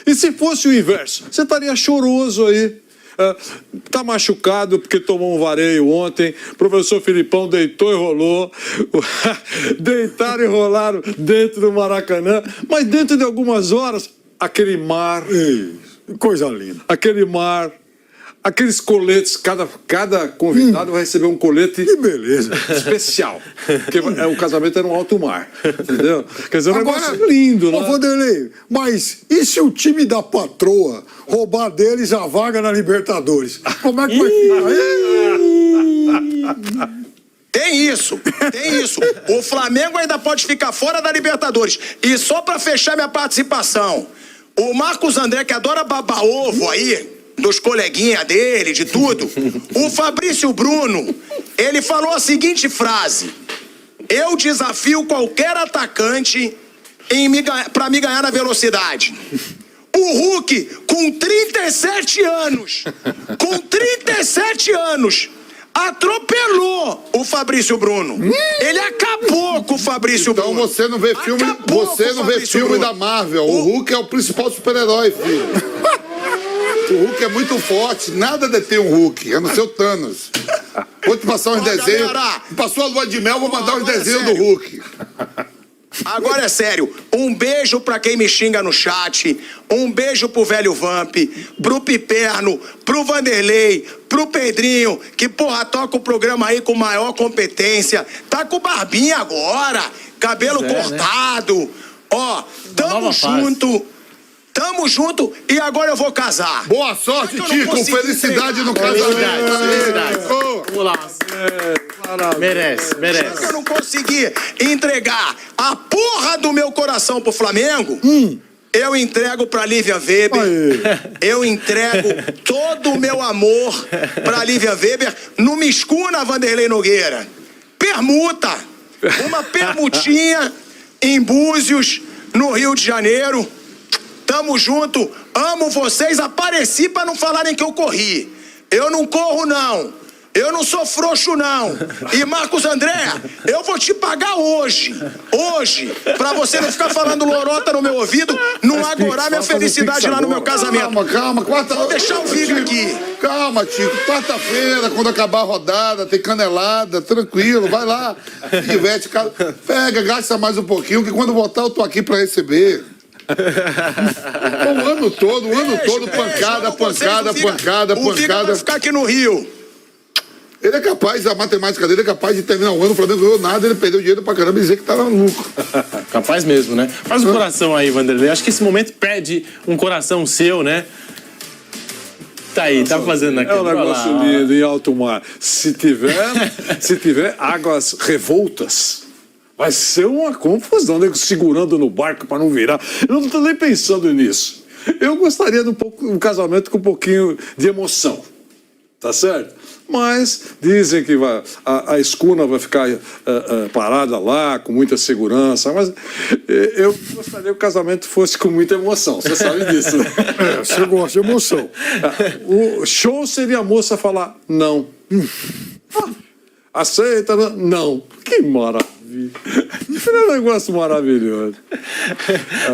E se fosse o inverso? Você estaria choroso aí. Tá machucado porque tomou um vareio ontem. Professor Filipão deitou e rolou. Deitaram e rolaram dentro do Maracanã. Mas dentro de algumas horas, aquele mar. Coisa linda. Aquele mar. Aqueles coletes, cada convidado vai receber um colete especial. Porque o casamento era um alto mar. Entendeu? Quer dizer, um negócio lindo, né? Ô, Vanderlei, mas e se o time da patroa roubar deles a vaga na Libertadores? Como é que vai ficar? Tem isso. O Flamengo ainda pode ficar fora da Libertadores. E só pra fechar minha participação, o Marcos André, que adora babar ovo aí, dos coleguinhas dele, de tudo, o Fabrício Bruno, ele falou a seguinte frase: eu desafio qualquer atacante pra me ganhar na velocidade. O Hulk, com 37 anos, atropelou o Fabrício Bruno. Ele acabou com o Fabrício Bruno. Então você não vê filme da Marvel. O Hulk é o principal super-herói, filho. O Hulk é muito forte, nada detém o Hulk, a não ser o Thanos. Vou te passar uns desenhos. Passou a lua de mel, vou mandar uns desenhos do Hulk. Agora é sério, um beijo pra quem me xinga no chat, um beijo pro velho Vamp, pro Piperno, pro Vanderlei, pro Pedrinho, que porra toca o programa aí com maior competência, tá com barbinha agora, cabelo cortado, ó, tamo junto e agora eu vou casar. Boa sorte, Tico, felicidade no casamento. Vamos lá. Merece. Se eu não conseguir entregar a porra do meu coração pro Flamengo, eu entrego pra Lívia Weber. Eu entrego todo o meu amor pra Lívia Weber. Não me escuna, Vanderlei Nogueira. Permuta. Uma permutinha em Búzios, no Rio de Janeiro. Tamo junto. Amo vocês. Apareci pra não falarem que eu corri. Eu não corro, não. Eu não sou frouxo, não. E Marcos André, eu vou te pagar hoje. Hoje. Pra você não ficar falando lorota no meu ouvido, não agorar minha felicidade lá no meu casamento. Calma. Vou deixar o vídeo aqui. Calma, Tico. Quarta-feira, quando acabar a rodada, tem canelada, tranquilo. Vai lá, se diverte. Pega, gasta mais um pouquinho, que quando voltar eu tô aqui pra receber. O ano todo, pancada. O Viga vai ficar aqui no Rio. Ele é capaz, a matemática dele é capaz de terminar o ano, o Flamengo não ganhou nada, ele perdeu dinheiro pra caramba e dizer que tava no lucro. Capaz mesmo, né? Faz um coração aí, Vanderlei. Acho que esse momento pede um coração seu, né? Tá aí, tá fazendo aqui. É um negócio lindo, em alto mar. Se tiver águas revoltas, vai ser uma confusão, né? Segurando no barco para não virar. Eu não tô nem pensando nisso. Eu gostaria de um casamento com um pouquinho de emoção, tá certo? Mas dizem que a escuna vai ficar parada lá, com muita segurança, mas eu gostaria que o casamento fosse com muita emoção, você sabe disso, né? Você gosta de emoção. O show seria a moça falar não. Aceita? Não. Que maravilha. É um negócio maravilhoso.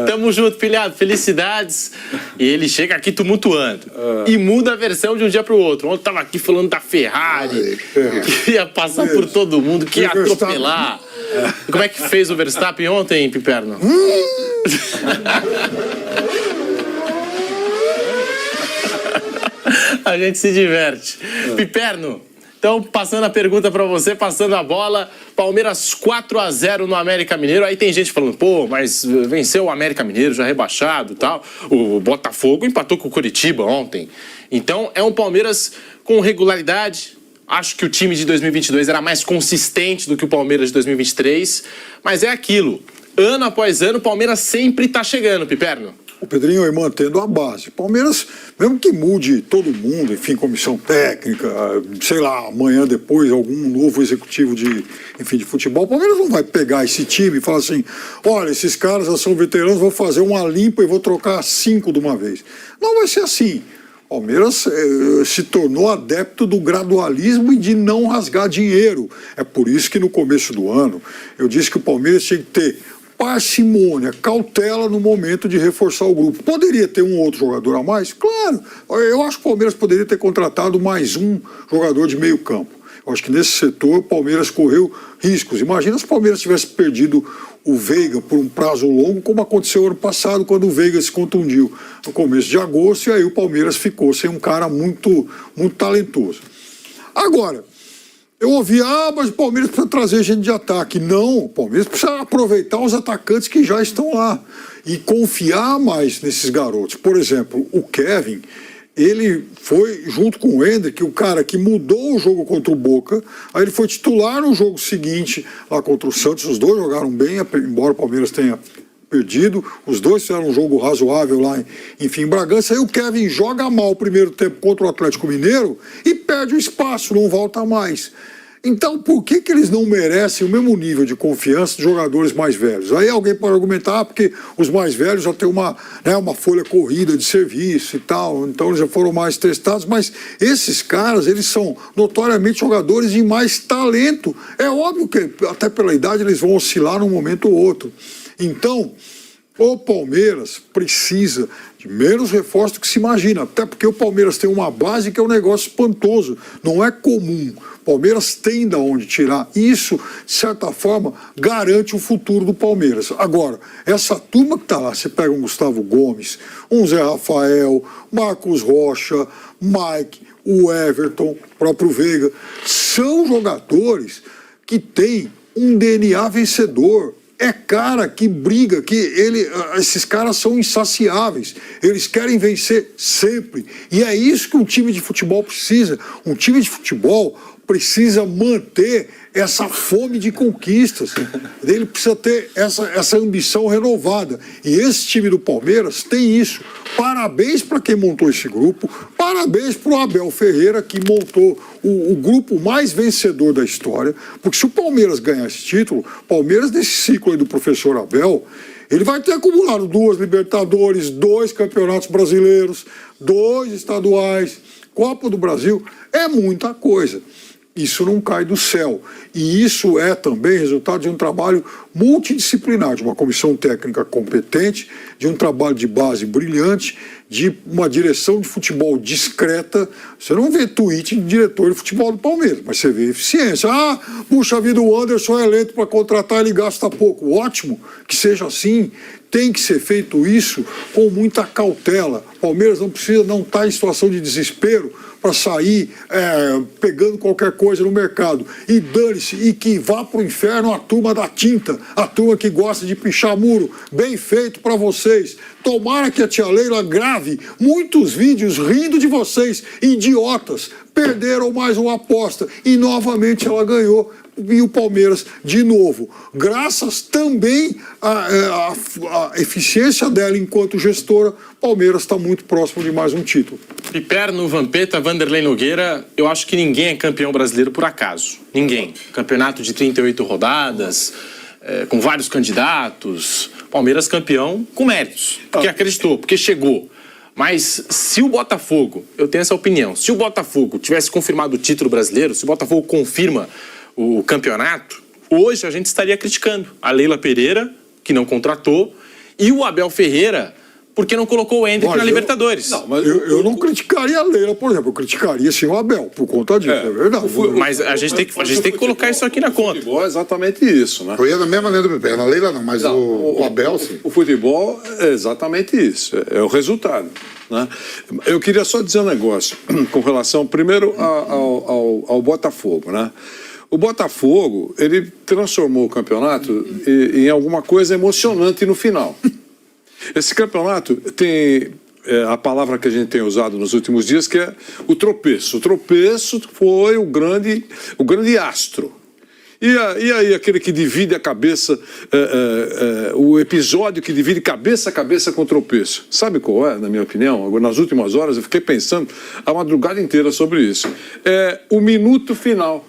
Tamo junto, filhado. Felicidades. E ele chega aqui tumultuando. E muda a versão de um dia pro outro. Ontem tava aqui falando da Ferrari, que ia passar por todo mundo, que ia atropelar. Como é que fez o Verstappen ontem, Piperno? A gente se diverte. Piperno, então, passando a pergunta para você, passando a bola, Palmeiras 4-0 no América Mineiro. Aí tem gente falando, pô, mas venceu o América Mineiro, já rebaixado e tal. O Botafogo empatou com o Curitiba ontem. Então, é um Palmeiras com regularidade. Acho que o time de 2022 era mais consistente do que o Palmeiras de 2023. Mas é aquilo. Ano após ano, o Palmeiras sempre tá chegando, Piperno. O Pedrinho aí mantendo a base. Palmeiras, mesmo que mude todo mundo, enfim, comissão técnica, sei lá, amanhã depois algum novo executivo de futebol, o Palmeiras não vai pegar esse time e falar assim, olha, esses caras já são veteranos, vou fazer uma limpa e vou trocar 5 de uma vez. Não vai ser assim. O Palmeiras se tornou adepto do gradualismo e de não rasgar dinheiro. É por isso que no começo do ano eu disse que o Palmeiras tinha que ter parcimônia, cautela no momento de reforçar o grupo. Poderia ter um outro jogador a mais? Claro. Eu acho que o Palmeiras poderia ter contratado mais um jogador de meio campo. Eu acho que nesse setor o Palmeiras correu riscos. Imagina se o Palmeiras tivesse perdido o Veiga por um prazo longo, como aconteceu ano passado, quando o Veiga se contundiu no começo de agosto, e aí o Palmeiras ficou sem um cara muito, muito talentoso. Agora, eu ouvi, mas o Palmeiras precisa trazer gente de ataque. Não, o Palmeiras precisa aproveitar os atacantes que já estão lá e confiar mais nesses garotos. Por exemplo, o Kevin, ele foi, junto com o Hendrick, o cara que mudou o jogo contra o Boca, aí ele foi titular no jogo seguinte, lá contra o Santos. Os dois jogaram bem, embora o Palmeiras tenha perdido, os dois fizeram um jogo razoável lá em Bragança. Aí o Kevin joga mal o primeiro tempo contra o Atlético Mineiro e perde o espaço, não volta mais. Então, por que eles não merecem o mesmo nível de confiança de jogadores mais velhos? Aí alguém pode argumentar, porque os mais velhos já têm uma folha corrida de serviço e tal, então eles já foram mais testados, mas esses caras, eles são notoriamente jogadores de mais talento. É óbvio que, até pela idade, eles vão oscilar num momento ou outro. Então, o Palmeiras precisa de menos reforço do que se imagina, até porque o Palmeiras tem uma base que é um negócio espantoso, não é comum. O Palmeiras tem de onde tirar. Isso, de certa forma, garante o futuro do Palmeiras. Agora, essa turma que está lá, você pega um Gustavo Gomes, um Zé Rafael, Marcos Rocha, Mike, o Everton, o próprio Veiga, são jogadores que têm um DNA vencedor. É cara que briga, esses caras são insaciáveis, eles querem vencer sempre. E é isso que um time de futebol precisa. Um time de futebol precisa manter essa fome de conquistas. Ele precisa ter essa ambição renovada. E esse time do Palmeiras tem isso. Parabéns para quem montou esse grupo, parabéns para o Abel Ferreira, que montou o grupo mais vencedor da história, porque se o Palmeiras ganhar esse título, o Palmeiras, nesse ciclo aí do professor Abel, ele vai ter acumulado 2 Libertadores, 2 campeonatos brasileiros, 2 estaduais, Copa do Brasil, é muita coisa. Isso não cai do céu. E isso é também resultado de um trabalho multidisciplinar, de uma comissão técnica competente, de um trabalho de base brilhante, de uma direção de futebol discreta. Você não vê tweet de diretor de futebol do Palmeiras, mas você vê eficiência. Puxa vida, o Anderson é eleito para contratar, ele gasta pouco. Ótimo, que seja assim. Tem que ser feito isso com muita cautela. O Palmeiras não está em situação de desespero para sair pegando qualquer coisa no mercado. E dane-se, e que vá para o inferno a turma da tinta, a turma que gosta de pichar muro. Bem feito para vocês. Tomara que a tia Leila grave muitos vídeos rindo de vocês, idiotas. perderam mais uma aposta e novamente ela ganhou. E o Palmeiras, de novo, graças também à eficiência dela enquanto gestora, o Palmeiras está muito próximo de mais um título. Piperno, Vampeta, Vanderlei Nogueira, eu acho que ninguém é campeão brasileiro por acaso. Ninguém. Campeonato de 38 rodadas, com vários candidatos. Palmeiras campeão com méritos, porque acreditou, porque chegou. Mas se o Botafogo, eu tenho essa opinião, se o Botafogo tivesse confirmado o título brasileiro, se o Botafogo confirma o campeonato, hoje a gente estaria criticando a Leila Pereira, que não contratou, e o Abel Ferreira, porque não colocou o Endrick na Libertadores. Não, mas eu não criticaria a Leila, por exemplo, eu criticaria sim o Abel, por conta disso, é verdade. Mas a gente tem que colocar isso aqui na conta. O futebol é exatamente isso, né? Eu ia na mesma linha do Pepe, na Leila não, mas o Abel sim. O futebol é exatamente isso, é o resultado. Né? Eu queria só dizer um negócio com relação, primeiro, ao Botafogo, né? O Botafogo, ele transformou o campeonato em alguma coisa emocionante no final. Esse campeonato tem a palavra que a gente tem usado nos últimos dias, que é o tropeço. O tropeço foi o grande astro. E aí aquele que divide a cabeça, o episódio que divide cabeça a cabeça com o tropeço. Sabe qual é, na minha opinião? Agora, nas últimas horas eu fiquei pensando a madrugada inteira sobre isso. É o minuto final.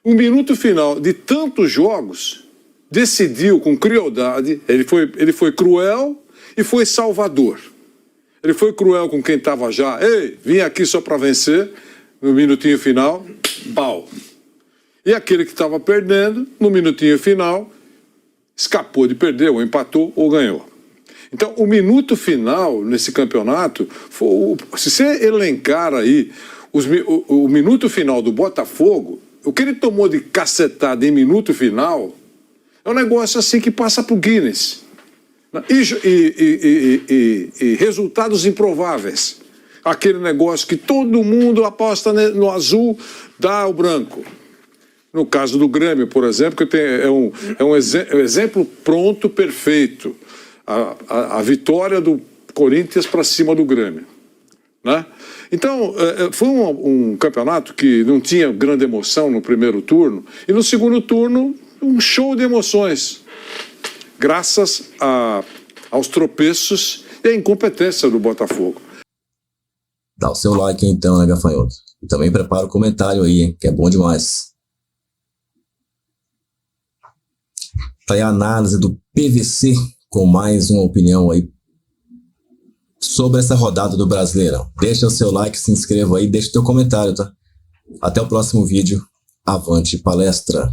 O minuto final de tantos jogos decidiu com crueldade, ele foi cruel e foi salvador. Ele foi cruel com quem estava já, vim aqui só para vencer, no minutinho final, pau. E aquele que estava perdendo, no minutinho final, escapou de perder, ou empatou, ou ganhou. Então, o minuto final nesse campeonato, se você elencar aí o minuto final do Botafogo, o que ele tomou de cacetada em minuto final é um negócio assim que passa pro Guinness. E resultados improváveis. Aquele negócio que todo mundo aposta no azul, dá o branco. No caso do Grêmio, por exemplo, que é um exemplo pronto, perfeito. A vitória do Corinthians para cima do Grêmio. Né? Então, foi um campeonato que não tinha grande emoção no primeiro turno, e no segundo turno, um show de emoções, graças aos tropeços e à incompetência do Botafogo. Dá o seu like então, né, Gafanhoto? E também prepara o comentário aí, hein, que é bom demais. Tá aí a análise do PVC, com mais uma opinião aí sobre essa rodada do Brasileirão. Deixa o seu like, se inscreva aí, deixa o teu comentário, tá? Até o próximo vídeo. Avante palestra!